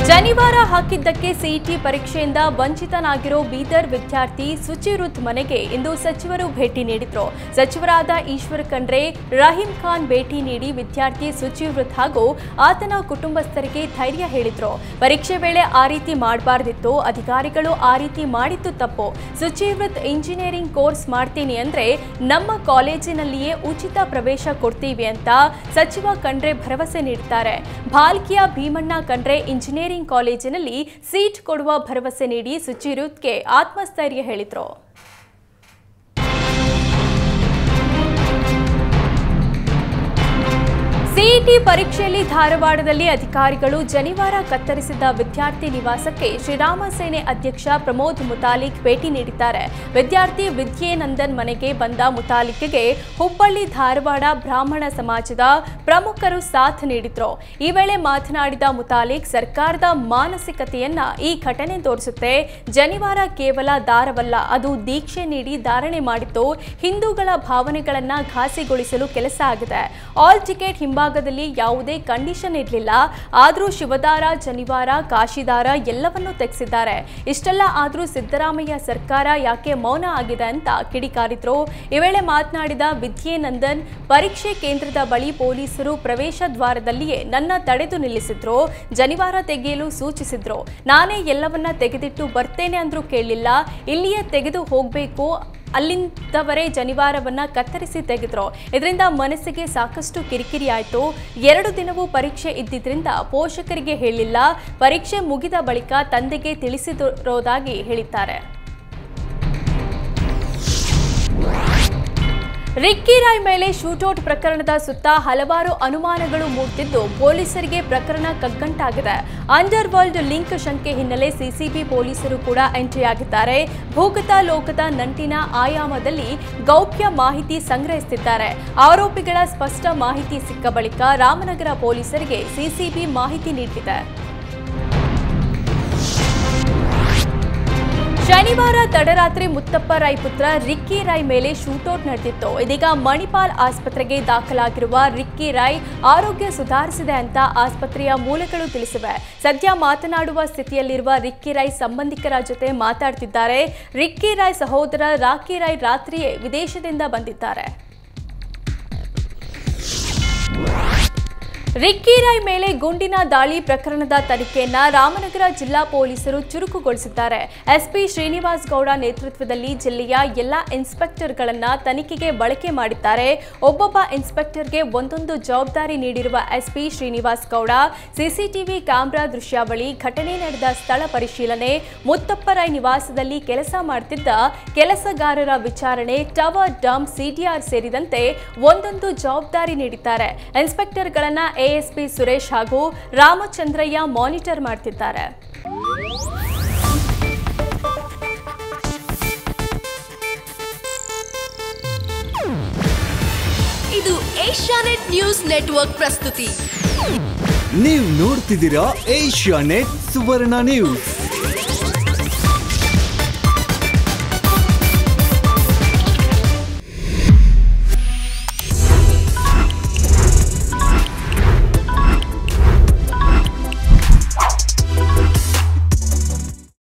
ಶನಿವಾರ ಹಾಕಿದ್ದಕ್ಕೆ ಸಿಇಟಿ ಪರೀಕ್ಷೆಯಿಂದ ವಂಚಿತನಾಗಿರೋ ಬೀದರ್ ವಿದ್ಯಾರ್ಥಿ ಸುಚಿರುತ್ ಮನೆಗೆ ಇಂದು ಸಚಿವರು ಭೇಟಿ ನೀಡಿದ್ರು. ಸಚಿವರಾದ ಈಶ್ವರ್ ಖಂಡ್ರೆ, ರಹೀಂ ಖಾನ್ ಭೇಟಿ ನೀಡಿ ವಿದ್ಯಾರ್ಥಿ ಸುಚಿರುತ್ ಹಾಗೂ ಆತನ ಕುಟುಂಬಸ್ಥರಿಗೆ ಧೈರ್ಯ ಹೇಳಿದ್ರು. ಪರೀಕ್ಷೆ ವೇಳೆ ಆ ರೀತಿ ಮಾಡಬಾರ್ದಿತ್ತು, ಅಧಿಕಾರಿಗಳು ಆ ರೀತಿ ಮಾಡಿದ್ದು ತಪ್ಪು. ಸುಚಿರುತ್ ಇಂಜಿನಿಯರಿಂಗ್ ಕೋರ್ಸ್ ಮಾಡ್ತೀನಿ ಅಂದ್ರೆ ನಮ್ಮ ಕಾಲೇಜಿನಲ್ಲಿಯೇ ಉಚಿತ ಪ್ರವೇಶ ಕೊಡ್ತೀವಿ ಅಂತ ಸಚಿವ ಖಂಡ್ರೆ ಭರವಸೆ ನೀಡಿದ್ದಾರೆ. ಭಾಲ್ಕಿಯ ಭೀಮಣ್ಣ ಖಂಡ್ರೆ ಇಂಜಿನಿಯರಿಂಗ್ ಕಾಲೇಜಿನಲ್ಲಿ ಸೀಟ್ ಕೊಡುವ ಭರವಸೆ ನೀಡಿ ಸುಚಿರುತ್ಗೆ ಆತ್ಮಸ್ಥೈರ್ಯ ಹೇಳಿದ್ರು. ಸಿಇಟಿ ಪರೀಕ್ಷೆಯಲ್ಲಿ ಧಾರವಾಡದಲ್ಲಿ ಅಧಿಕಾರಿಗಳು ಶನಿವಾರ ಕತ್ತರಿಸಿದ್ದ ವಿದ್ಯಾರ್ಥಿ ನಿವಾಸಕ್ಕೆ ಶ್ರೀರಾಮ ಸೇನೆ ಅಧ್ಯಕ್ಷ ಪ್ರಮೋದ್ ಮುತಾಲಿಕ್ ಭೇಟಿ ನೀಡಿದ್ದಾರೆ. ವಿದ್ಯಾರ್ಥಿ ವಿದ್ಯೇನಂದನ್ ಮನೆಗೆ ಬಂದ ಮುತಾಲಿಕ್ಗೆ ಹುಬ್ಬಳ್ಳಿ ಧಾರವಾಡ ಬ್ರಾಹ್ಮಣ ಸಮಾಜದ ಪ್ರಮುಖರು ಸಾಥ್ ನೀಡಿದ್ರು. ಈ ವೇಳೆ ಮಾತನಾಡಿದ ಮುತಾಲಿಕ್, ಸರ್ಕಾರದ ಮಾನಸಿಕತೆಯನ್ನ ಈ ಘಟನೆ ತೋರಿಸುತ್ತೆ. ಶನಿವಾರ ಕೇವಲ ದಾರವಲ್ಲ, ಅದು ದೀಕ್ಷೆ ನೀಡಿ ಧಾರಣೆ ಮಾಡಿದ್ದು ಹಿಂದೂಗಳ ಭಾವನೆಗಳನ್ನ ಘಾಸಿಗೊಳಿಸಲು ಕೆಲಸ ಆಗಿದೆ. ಆಲ್ ಟಿಕೆಟ್ ಭಾಗದಲ್ಲಿ ಯಾವುದೇ ಕಂಡೀಷನ್ ಇರಲಿಲ್ಲ, ಆದರೂ ಶಿವದಾರ, ಶನಿವಾರ, ಕಾಶಿದಾರ ಎಲ್ಲವನ್ನೂ ತೆಗೆಸಿದ್ದಾರೆ. ಇಷ್ಟೆಲ್ಲ ಆದರೂ ಸಿದ್ದರಾಮಯ್ಯ ಸರ್ಕಾರ ಯಾಕೆ ಮೌನ ಆಗಿದೆ ಅಂತ ಕಿಡಿಕಾರಿದ್ರು. ಈ ವೇಳೆ ಮಾತನಾಡಿದ ವಿದ್ಯೇನಂದನ್, ಪರೀಕ್ಷೆ ಕೇಂದ್ರದ ಬಳಿ ಪೊಲೀಸರು ಪ್ರವೇಶ ದ್ವಾರದಲ್ಲಿಯೇ ನನ್ನ ತಡೆದು ನಿಲ್ಲಿಸಿದ್ರು. ಶನಿವಾರ ತೆಗೆಯಲು ಸೂಚಿಸಿದ್ರು. ನಾನೇ ಎಲ್ಲವನ್ನ ತೆಗೆದಿಟ್ಟು ಬರ್ತೇನೆ ಅಂದ್ರೂ ಕೇಳಲಿಲ್ಲ. ಇಲ್ಲಿಯೇ ತೆಗೆದು ಹೋಗಬೇಕು, ಅಲ್ಲಿಂದವರೇ ಶನಿವಾರವನ್ನ ಕತ್ತರಿಸಿ ತೆಗೆದ್ರು. ಇದರಿಂದ ಮನಸ್ಸಿಗೆ ಸಾಕಷ್ಟು ಕಿರಿಕಿರಿ ಆಯಿತು. 2 ದಿನವೂ ಪರೀಕ್ಷೆ ಇದ್ದಿದ್ರಿಂದ ಪೋಷಕರಿಗೆ ಹೇಳಿಲ್ಲ. ಪರೀಕ್ಷೆ ಮುಗಿದ ಬಳಿಕ ತಂದೆಗೆ ತಿಳಿಸಿರೋದಾಗಿ ಹೇಳಿದ್ದಾರೆ. ರಿಕ್ಕಿ ರಾಯ್ ಮೇಲೆ ಶೂಟೌಟ್ ಪ್ರಕರಣದ ಸುತ್ತ ಹಲವಾರು ಅನುಮಾನಗಳು ಮೂಡುತ್ತಿದ್ದು ಪೊಲೀಸರಿಗೆ ಪ್ರಕರಣ ಕಗ್ಗಂಟಾಗಿದೆ. ಅಂಡರ್ ವರ್ಲ್ಡ್ ಲಿಂಕ್ ಶಂಕೆ ಹಿನ್ನೆಲೆ ಸಿಸಿಬಿ ಪೊಲೀಸರು ಕೂಡ ಎಂಟ್ರಿಯಾಗಿದ್ದಾರೆ. ಭೂಗತ ಲೋಕದ ನಂಟಿನ ಆಯಾಮದಲ್ಲಿ ಗೌಪ್ಯ ಮಾಹಿತಿ ಸಂಗ್ರಹಿಸುತ್ತಿದ್ದಾರೆ. ಆರೋಪಿಗಳ ಸ್ಪಷ್ಟ ಮಾಹಿತಿ ಸಿಕ್ಕ ಬಳಿಕ ರಾಮನಗರ ಪೊಲೀಸರಿಗೆ ಸಿಸಿಬಿ ಮಾಹಿತಿ ನೀಡಿದೆ. ಶನಿವಾರ ತಡರಾತ್ರಿ ಮುತ್ತಪ್ಪ ರಾಯ್ ಪುತ್ರ ರಿಕ್ಕಿ ರಾಯ್ ಮೇಲೆ ಶೂಟೌಟ್ ನಡೆದಿತ್ತು. ಇದೀಗ ಮಣಿಪಾಲ್ ಆಸ್ಪತ್ರೆಗೆ ದಾಖಲಾಗಿರುವ ರಿಕ್ಕಿ ರಾಯ್ ಆರೋಗ್ಯ ಸುಧಾರಿಸಿದೆ ಅಂತ ಆಸ್ಪತ್ರೆಯ ಮೂಲಗಳು ತಿಳಿಸಿವೆ. ಸದ್ಯ ಮಾತನಾಡುವ ಸ್ಥಿತಿಯಲ್ಲಿರುವ ರಿಕ್ಕಿ ರಾಯ್ ಸಂಬಂಧಿಕರ ಜೊತೆ ಮಾತಾಡ್ತಿದ್ದಾರೆ. ರಿಕ್ಕಿ ರಾಯ್ ಸಹೋದರ ರಾಕಿ ರಾಯ್ ರಾತ್ರಿಯೇ ವಿದೇಶದಿಂದ ಬಂದಿದ್ದಾರೆ. ರಿಕ್ಕಿ ರಾಯ್ ಮೇಲೆ ಗುಂಡಿನ ದಾಳಿ ಪ್ರಕರಣದ ತನಿಖೆಯನ್ನ ರಾಮನಗರ ಜಿಲ್ಲಾ ಪೊಲೀಸರು ಚುರುಕುಗೊಳಿಸಿದ್ದಾರೆ. ಎಸ್ಪಿ ಶ್ರೀನಿವಾಸ್ ಗೌಡ ನೇತೃತ್ವದಲ್ಲಿ ಜಿಲ್ಲೆಯ ಎಲ್ಲಾ ಇನ್ಸ್ಪೆಕ್ಟರ್ಗಳನ್ನ ತನಿಖೆಗೆ ಬಳಕೆ ಮಾಡಿದ್ದಾರೆ. ಒಬ್ಬೊಬ್ಬ ಇನ್ಸ್ಪೆಕ್ಟರ್ಗೆ ಒಂದೊಂದು ಜವಾಬ್ದಾರಿ ನೀಡಿರುವ SP Srinivas Gowda CCTV camera ದೃಶ್ಯಾವಳಿ, ಘಟನೆ ನಡೆದ ಸ್ಥಳ ಪರಿಶೀಲನೆ, ಮುತ್ತಪ್ಪ ರಾಯ್ ನಿವಾಸದಲ್ಲಿ ಕೆಲಸ ಮಾಡುತ್ತಿದ್ದ ಕೆಲಸಗಾರರ ವಿಚಾರಣೆ, ಟವರ್ ಡಂಪ್, ಸಿಡಿಆರ್ ಸೇರಿದಂತೆ ಒಂದೊಂದು ಜವಾಬ್ದಾರಿ ನೀಡಿದ್ದಾರೆ. ಇನ್ಸ್ಪೆಕ್ಟರ್ಗಳನ್ನ ಎಎಸ್ಪಿ ಸುರೇಶ್ ಹಾಗೂ ರಾಮಚಂದ್ರಯ್ಯ ಮಾನಿಟರ್ ಮಾಡ್ತಿದ್ದಾರೆ. ಇದು ಏಷ್ಯಾನೆಟ್ ನ್ಯೂಸ್ ನೆಟ್ವರ್ಕ್ ಪ್ರಸ್ತುತಿ. ನೀವು ನೋಡ್ತಿದ್ದೀರಾ ಏಷ್ಯಾನೆಟ್ ಸುವರ್ಣ ನ್ಯೂಸ್.